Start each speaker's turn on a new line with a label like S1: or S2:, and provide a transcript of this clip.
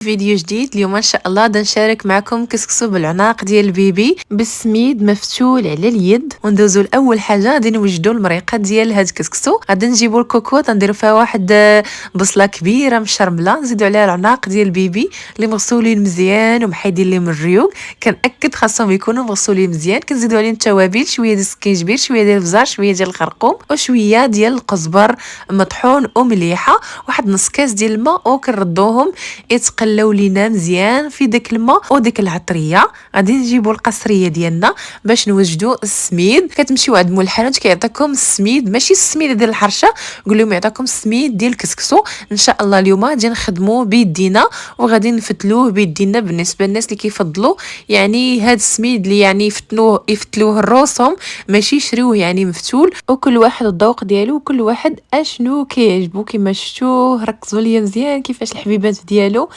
S1: فيديو جديد. اليوم ان شاء الله غادي نشارك معكم كسكسو بالعناق ديال البيبي بالسميد مفتول على اليد. وندوزو لاول حاجه غادي نوجدوا المريقه ديال هاد الكسكسو. غادي نجيبوا الكوكوط نديروا فيها واحد بصله كبيره مشرمله، نزيدوا عليها العناق ديال البيبي اللي مغسولين مزيان ومحيدين لهم الريوق. كنأكد خاصهم يكونوا مغسولين مزيان. كنزيدوا عليهم التوابل، شويه ديال السكينجبير، شويه ديال البزار، شويه ديال الخرقوم وشويه ديال القزبر مطحون ومليحه، واحد نص كاس ديال الماء، وكنردوهم يتقلوا لينا مزيان في داك الماء وديك العطريه. غادي نجيبوا القصريه ديالنا باش نوجدوا السميد. كتمشيو عند مول الحانوت كيعطيكم السميد، ماشي السميد ديال الحرشه، قول لهم يعطيكم السميد ديال الكسكسو. ان شاء الله اليوم غادي نخدموا بيدينا وغادي نفتلوه بيدينا. بالنسبه للناس اللي كيفضلوا يعني هاد السميد اللي يعني يفتلوه الروسهم، ماشي يشريوه يعني مفتول. وكل واحد الذوق ديالو وكل واحد اشنو كيعجبو. كما شفتوه ركزوا ليا مزيان كيفاش الحبيبات ديالو